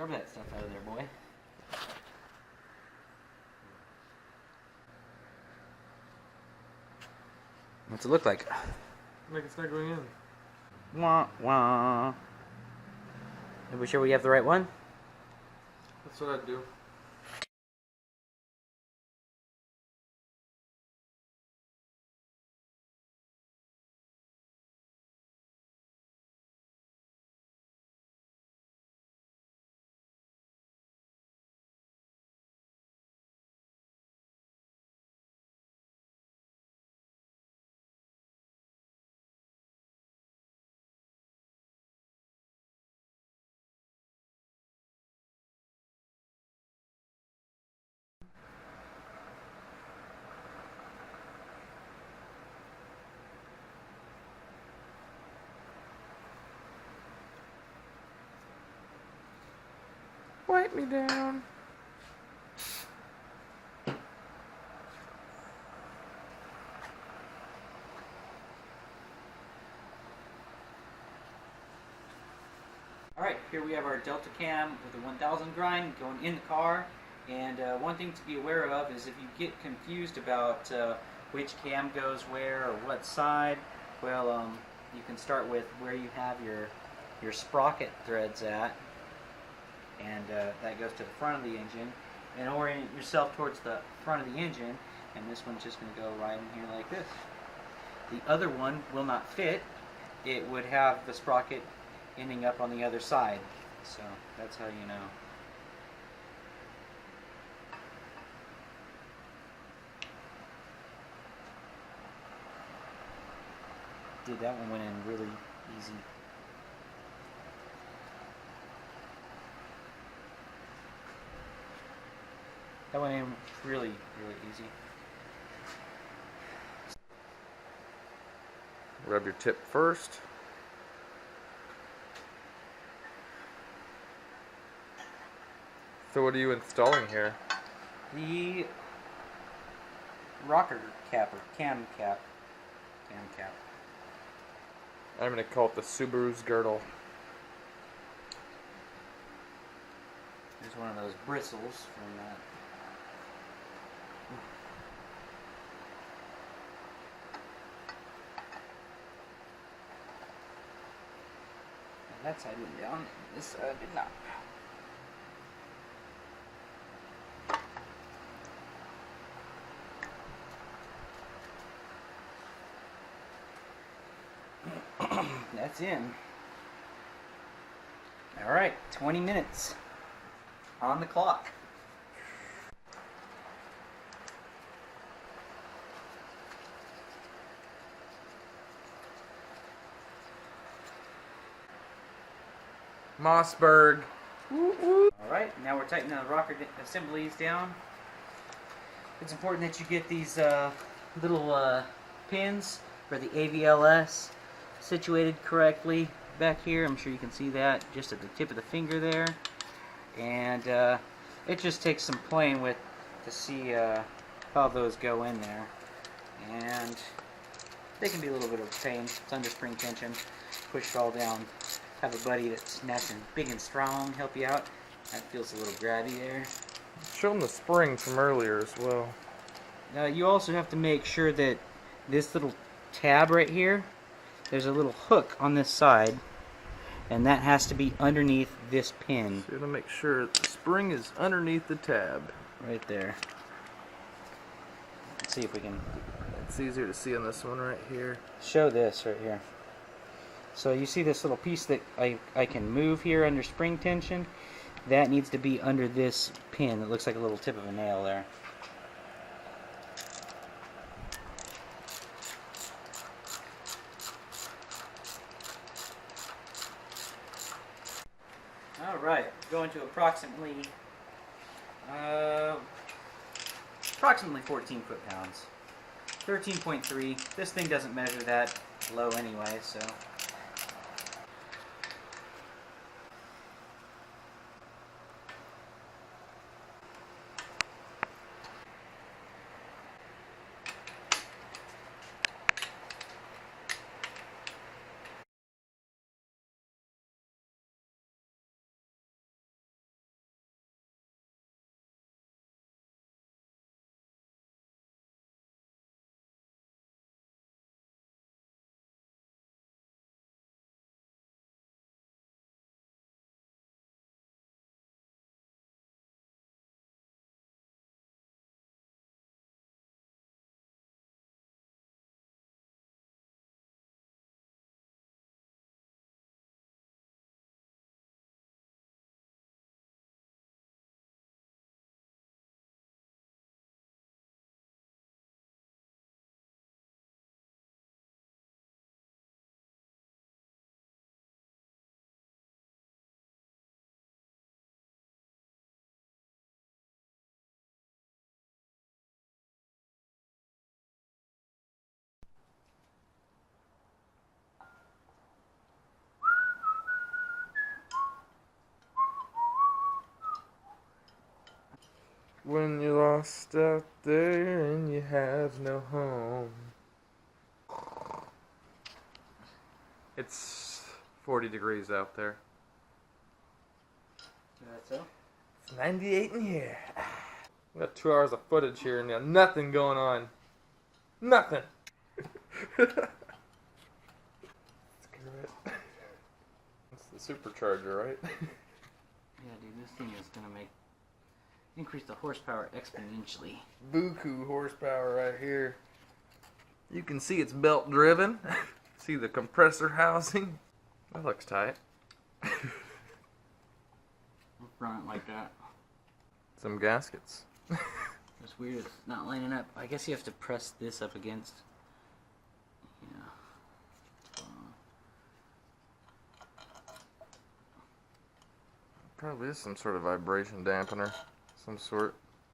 Scrub that stuff out of there, boy. What's it look like? Like it's not going in. Wah, wah. Are we sure we have the right one? That's what I'd do. Wipe me down. Alright, here we have our Delta Cam with a 1000 grind going in the car. And one thing to be aware of is if you get confused about which cam goes where or what side, well, you can start with where you have your sprocket threads at. And that goes to the front of the engine. And orient yourself towards the front of the engine. And this one's just going to go right in here like this. The other one will not fit. It would have the sprocket ending up on the other side. So that's how you know. Dude, that one went in really easy. That went in really, really easy. Rub your tip first. So what are you installing here? The rocker cap or cam cap. Cam cap. I'm going to call it the Subaru's girdle. There's one of those bristles from that. That side went down, this side did not. That's in. Alright, 20 minutes on the clock. Mossberg. Alright, now we're tightening the rocker assemblies down. It's important that you get these little pins for the AVLS situated correctly back here. I'm sure you can see that just at the tip of the finger there. And it just takes some playing with to see how those go in there. And they can be a little bit of a pain. It's under spring tension. Push it all down. Have a buddy that's nice and big and strong help you out. That feels a little grabby there. Show them the spring from earlier as well. You also have to make sure that this little tab right here, there's a little hook on this side, and that has to be underneath this pin. So you have to make sure the spring is underneath the tab. Right there. Let's see if we can... It's easier to see on this one right here. Show this right here. So you see this little piece that I can move here under spring tension? That needs to be under this pin. It looks like a little tip of a nail there. Alright, going to approximately 14 foot-pounds. 13.3. This thing doesn't measure that low anyway, so... when you're lost out there and you have no home. It's 40 degrees out there. That's so. It's 98 in here. We got 2 hours of footage here and got nothing going on. Nothing. Screw it. It's the supercharger, right? Yeah, dude, this thing is gonna increase the horsepower exponentially. Buku horsepower right here. You can see it's belt driven. See the compressor housing. That looks tight. Run it like that. Some gaskets. It's weird, it's not lining up. I guess you have to press this up against. Yeah. Probably is some sort of vibration dampener. Some sort.